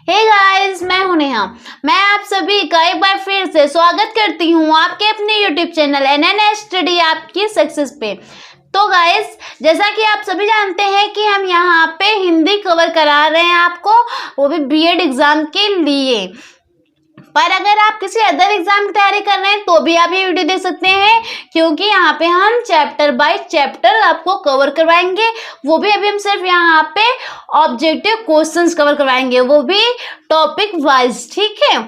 Hey guys, मैं हूं नेहा। मैं आप सभी का एक बार फिर से स्वागत करती हूं आपके अपने यूट्यूब चैनल NN स्टडी आपकी सक्सेस पे। तो गाइस, जैसा कि आप सभी जानते हैं कि हम यहाँ पे हिंदी कवर करा रहे हैं आपको, वो भी बीएड एग्जाम के लिए। पर अगर आप किसी अदर एग्जाम की तैयारी कर रहे हैं तो भी आप ये वीडियो देख सकते हैं, क्योंकि यहाँ पे हम चैप्टर बाय चैप्टर आपको कवर करवाएंगे। वो भी अभी हम सिर्फ यहाँ पे ऑब्जेक्टिव क्वेश्चंस कवर करवाएंगे, वो भी टॉपिक वाइज। ठीक है,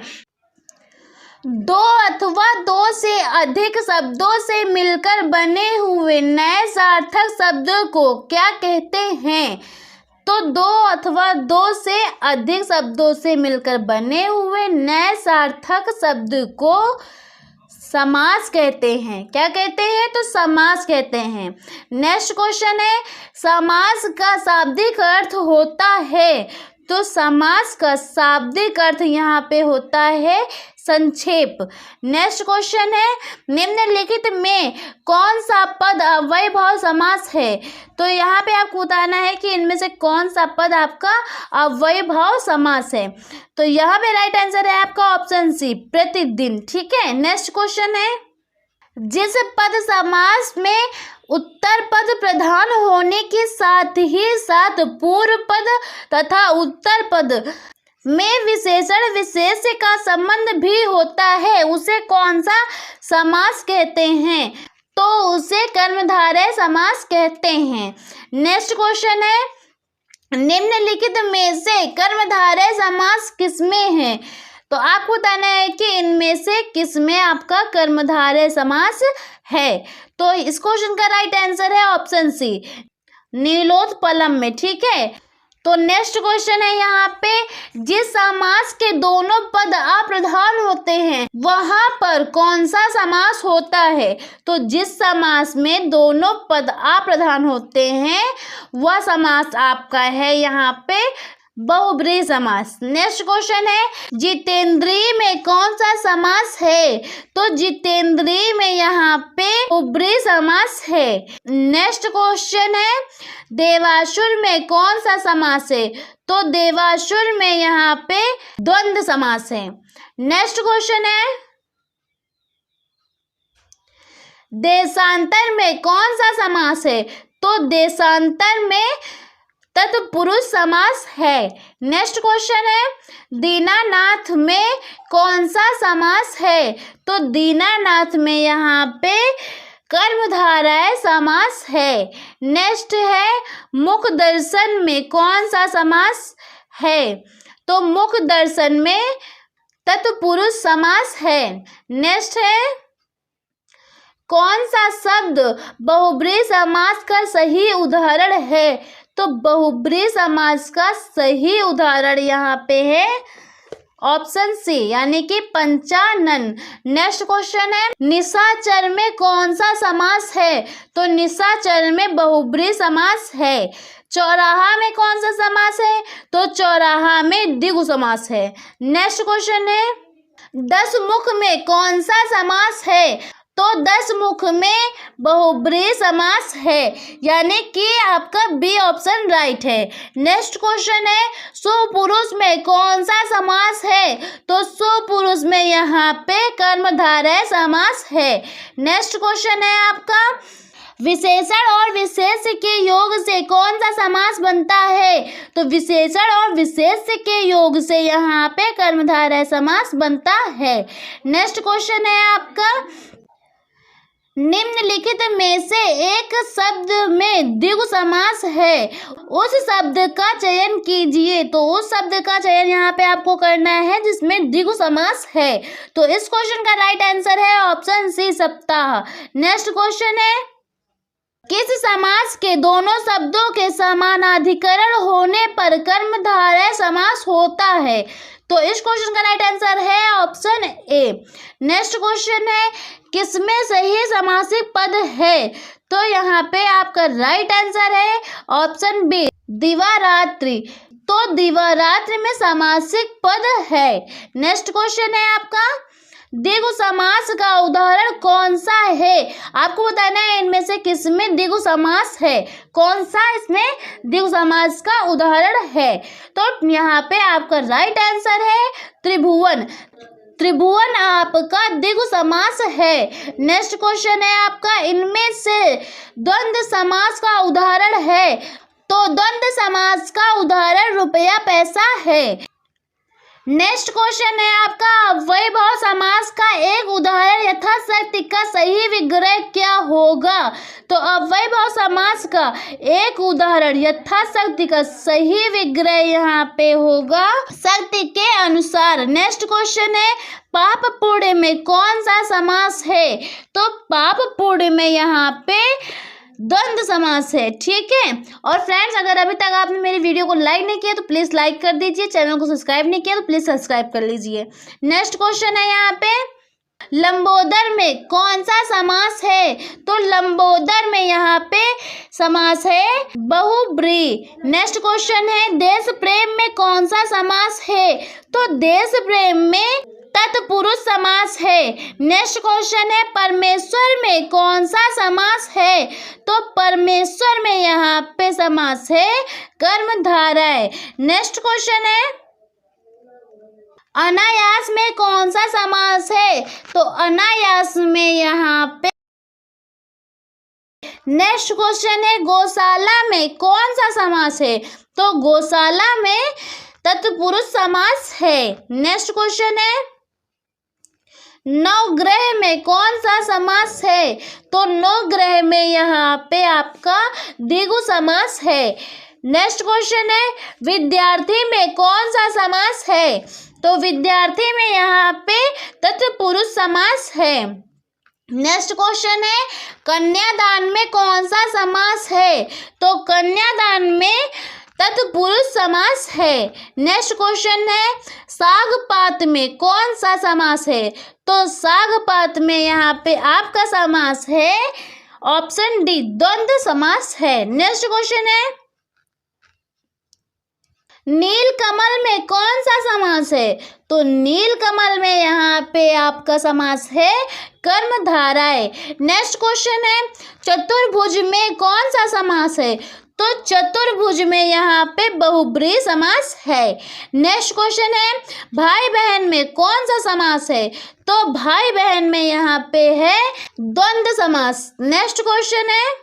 दो अथवा दो से अधिक शब्दों से मिलकर बने हुए नए सार्थक शब्द को क्या कहते हैं? तो दो अथवा दो से अधिक शब्दों से मिलकर बने हुए नए सार्थक शब्द को समास कहते हैं। क्या कहते हैं? तो समास कहते हैं। नेक्स्ट क्वेश्चन है, समास का शाब्दिक अर्थ होता है। तो समास का शाब्दिक अर्थ यहाँ पे होता है संक्षेप। नेक्स्ट क्वेश्चन है, निम्नलिखित में कौन सा पद अव्ययभाव समास है? तो यहाँ पे आपको बताना है कि इनमें से कौन सा पद आपका अव्ययभाव समास है। तो यहाँ पे राइट आंसर है आपका ऑप्शन सी, प्रतिदिन। ठीक है, नेक्स्ट क्वेश्चन है, जिस पद समास में उत्तर पद प्रधान होने के साथ ही साथ पूर्व पद तथा उत्तर पद में विशेषण विशेष का संबंध भी होता है, उसे कौन सा समास कहते हैं? तो उसे कर्मधारय समास कहते हैं। नेक्स्ट क्वेश्चन है, निम्नलिखित में से कर्मधारय समास किसमें है? तो आपको बताना है कि इनमें से किसमें आपका कर्मधारय समास है। तो इस क्वेश्चन का राइट आंसर है ऑप्शन सी, नीलोत्पलम में। ठीक है, तो नेक्स्ट क्वेश्चन है यहाँ पे, जिस समास के दोनों पद अप्रधान होते हैं वहां पर कौन सा समास होता है? तो जिस समास में दोनों पद अप्रधान होते हैं वह समास आपका है यहाँ पे बहुब्रीहि समास। नेक्स्ट क्वेश्चन है, जितेंद्रिय में कौन सा समास है? तो जितेंद्रिय में यहाँ पे बहुब्रीहि समास है। नेक्स्ट क्वेश्चन है, देवासुर में कौन सा समास है? तो देवासुर में यहाँ पे द्वंद्व समास है। नेक्स्ट क्वेश्चन है, देशांतर में कौन सा समास है? तो देशांतर में तत्पुरुष समास है। नेक्स्ट क्वेश्चन है, दीनानाथ में कौन सा समास है? तो दीनानाथ में यहाँ पे कर्मधारय समास है। नेक्स्ट है, मुख दर्शन में कौन सा समास है? तो मुख दर्शन में तत्पुरुष समास है। नेक्स्ट है, कौन सा शब्द बहुब्रीहि समास का सही उदाहरण है? तो बहुब्रीहि समास का सही उदाहरण यहाँ पे है ऑप्शन सी, यानी कि पंचानन। नेक्स्ट क्वेश्चन है, निशाचर में कौन सा समास है? तो निशाचर में बहुब्रीहि समास है। चौराहा में कौन सा समास है? तो चौराहा में द्विगु समास है। नेक्स्ट क्वेश्चन है, दशमुख में कौन सा समास है? तो दशमुख में बहुब्रीहि समास है, यानी कि आपका बी ऑप्शन राइट है। नेक्स्ट क्वेश्चन है, सुपुरुष में कौन सा समास है? तो सुपुरुष में यहाँ पे कर्मधारय समास है। नेक्स्ट क्वेश्चन है आपका, विशेषण और विशेष के योग से कौन सा समास बनता है? तो विशेषण और विशेष के योग से यहाँ पे कर्मधारय समास बनता है। नेक्स्ट क्वेश्चन है आपका, निम्नलिखित में से एक शब्द में द्विगु समास है, उस शब्द का चयन कीजिए। तो उस शब्द का चयन यहाँ पे आपको करना है जिसमें द्विगु समास है। तो इस क्वेश्चन का राइट आंसर है ऑप्शन सी, सप्ताह। नेक्स्ट क्वेश्चन है, किस समास के दोनों शब्दों के समानाधिकरण होने पर कर्मधारय समास होता है? तो इस क्वेश्चन का राइट आंसर है ऑप्शन ए। नेक्स्ट क्वेश्चन है, किसमें सही समासिक पद है? तो यहाँ पे आपका राइट आंसर है ऑप्शन बी, दिवारात्रि। तो दिवारात्रि में समासिक पद है। नेक्स्ट क्वेश्चन है आपका, द्विगु समास का उदाहरण कौन सा है? आपको बताना है इनमें से किसमें द्विगु समास है, कौन सा इसमें द्विगु समास का उदाहरण है। तो यहाँ पे आपका राइट आंसर है त्रिभुवन। त्रिभुवन आपका द्विगु समास है। नेक्स्ट क्वेश्चन है आपका, इनमें से द्वंद्व समास का उदाहरण है। तो द्वंद्व समास का उदाहरण रुपया पैसा है। नेक्स्ट क्वेश्चन है आपका, अव्ययभाव समास का एक उदाहरण यथाशक्ति का सही विग्रह क्या होगा? तो अव्ययभाव समास का एक उदाहरण यथाशक्ति का सही विग्रह यहाँ पे होगा शक्ति के अनुसार। नेक्स्ट क्वेश्चन है, पाप पुण्य में कौन सा समास है? तो पाप पुण्य में यहाँ पे द्वंद्व समास है। ठीक है। और फ्रेंड्स, अगर अभी तक आपने मेरी वीडियो को लाइक नहीं किया तो प्लीज लाइक कर दीजिए, चैनल को सब्सक्राइब नहीं किया तो प्लीज सब्सक्राइब कर लीजिए। नेक्स्ट क्वेश्चन है यहाँ पे, लंबोदर में कौन सा समास है? तो लंबोदर में यहाँ पे समास है बहुब्रीहि। नेक्स्ट क्वेश्चन है, देश प्रेम में कौन सा समास है? तो देश प्रेम में तत्पुरुष समास है। नेक्स्ट क्वेश्चन है, परमेश्वर में कौन सा समास है? तो परमेश्वर में यहाँ पे समास है कर्मधारय। नेक्स्ट क्वेश्चन है, अनायास में कौन सा समास है? तो अनायास में यहाँ पे। नेक्स्ट क्वेश्चन है, गौशाला में कौन सा समास है? तो गौशाला में तत्पुरुष समास है। नेक्स्ट क्वेश्चन है, नवग्रह में कौन सा समास है? तो नवग्रह में यहाँ पे आपका द्विगु समास है। नेक्स्ट क्वेश्चन है, विद्यार्थी में कौन सा समास है? तो विद्यार्थी में यहाँ पे तत्पुरुष समास है। नेक्स्ट क्वेश्चन है, कन्यादान में कौन सा समास है? तो कन्यादान में तत्पुरुष समास है। नेक्स्ट क्वेश्चन है, सागपात में कौन सा समास है? तो सागपात में यहाँ पे आपका समास है ऑप्शन डी, द्वंद्व समास है। नेक्स्ट क्वेश्चन है, नीलकमल में कौन सा समास है? तो नीलकमल में यहाँ पे आपका समास है कर्मधारय। नेक्स्ट क्वेश्चन है, चतुर्भुज में कौन सा समास है? तो चतुर्भुज में यहाँ पे बहुब्रीहि समास है। नेक्स्ट क्वेश्चन है, भाई बहन में कौन सा समास है? तो भाई बहन में यहाँ पे है द्वंद्व समास। नेक्स्ट क्वेश्चन है,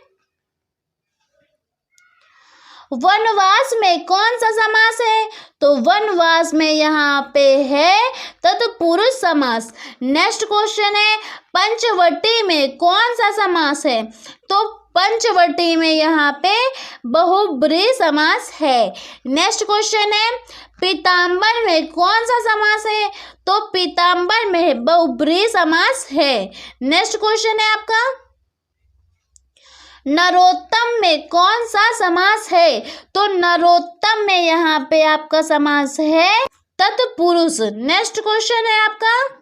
वनवास में कौन सा समास है? तो वनवास में यहाँ पे है तत्पुरुष समास। नेक्स्ट क्वेश्चन है, पंचवटी में कौन सा समास है? तो पंचवटी में यहाँ पे बहुब्रीहि समास है। नेक्स्ट क्वेश्चन है, पीताम्बर में कौन सा समास है? तो पीताम्बर में बहुब्रीहि समास है। नेक्स्ट क्वेश्चन है आपका, नरोत्तम में कौन सा समास है? तो नरोत्तम में यहाँ पे आपका समास है तत्पुरुष। नेक्स्ट क्वेश्चन है आपका,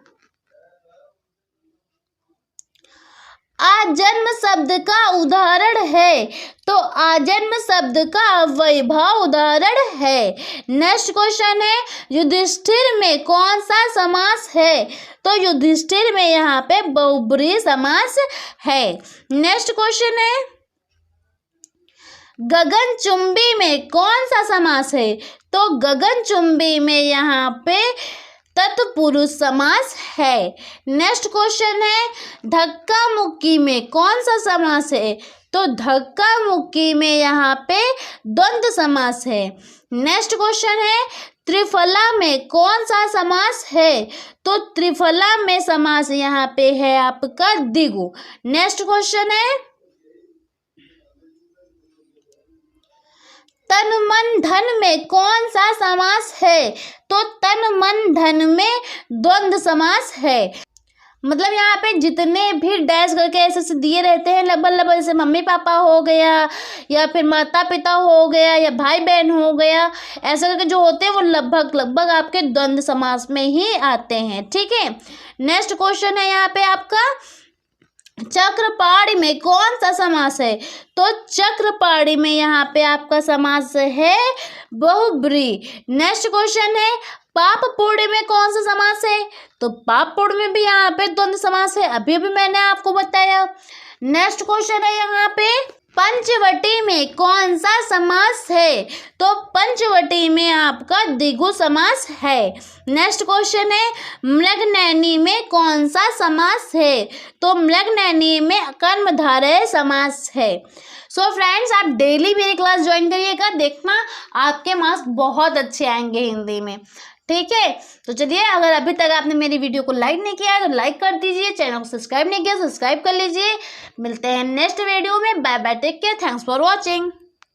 आजन्म शब्द का उदाहरण है। तो आजन्म शब्द का अव्ययभाव उदाहरण है। नेक्स्ट क्वेश्चन है, युधिष्ठिर में कौन सा समास है? तो युधिष्ठिर में यहाँ पे बहुब्रीहि समास है। नेक्स्ट क्वेश्चन है, गगनचुंबी में कौन सा समास है? तो गगनचुंबी में यहाँ पे तत्पुरुष समास है। नेक्स्ट क्वेश्चन है, धक्का मुक्की में कौन सा समास है? तो धक्का मुक्की में यहाँ पे द्वंद्व समास है। नेक्स्ट क्वेश्चन है, त्रिफला में कौन सा समास है? तो त्रिफला में समास यहाँ पे है आपका द्विगु। नेक्स्ट क्वेश्चन है, तन मन धन में कौन सा समास है? तो तन मन धन में द्वंद्व समास है। मतलब यहाँ पे जितने भी डैश करके ऐसे दिए रहते हैं लगभग लगभग, जैसे मम्मी पापा हो गया या फिर माता पिता हो गया या भाई बहन हो गया, ऐसे करके जो होते हैं वो लगभग लगभग आपके द्वंद्व समास में ही आते हैं। ठीक है। नेक्स्ट क्वेश्चन है यहाँ पे आपका, चक्रपाणी में कौन सा समास है? तो चक्रपाणी में यहाँ पे आपका समास है बहुब्रीहि। नेक्स्ट क्वेश्चन है पाप पूर्ण में कौन सा समास है? तो पाप पूर्ण में भी यहाँ पे द्वंद्व समास है, अभी अभी मैंने आपको बताया। नेक्स्ट क्वेश्चन है यहाँ पे पंचवटी में कौन सा समास है? तो पंचवटी में आपका द्विगु समास है। नेक्स्ट क्वेश्चन है मृगनयनी में कौन सा समास है? तो मृगनयनी में कर्मधारय समास है। सो फ्रेंड्स, आप डेली मेरी क्लास ज्वाइन करिएगा, देखना आपके मार्क्स बहुत अच्छे आएंगे हिंदी में, ठीक है। तो चलिए, अगर अभी तक आपने मेरी वीडियो को लाइक नहीं किया है तो लाइक कर दीजिए, चैनल को सब्सक्राइब नहीं किया सब्सक्राइब कर लीजिए। मिलते हैं नेक्स्ट वीडियो में, bye bye, take care, thanks for watching.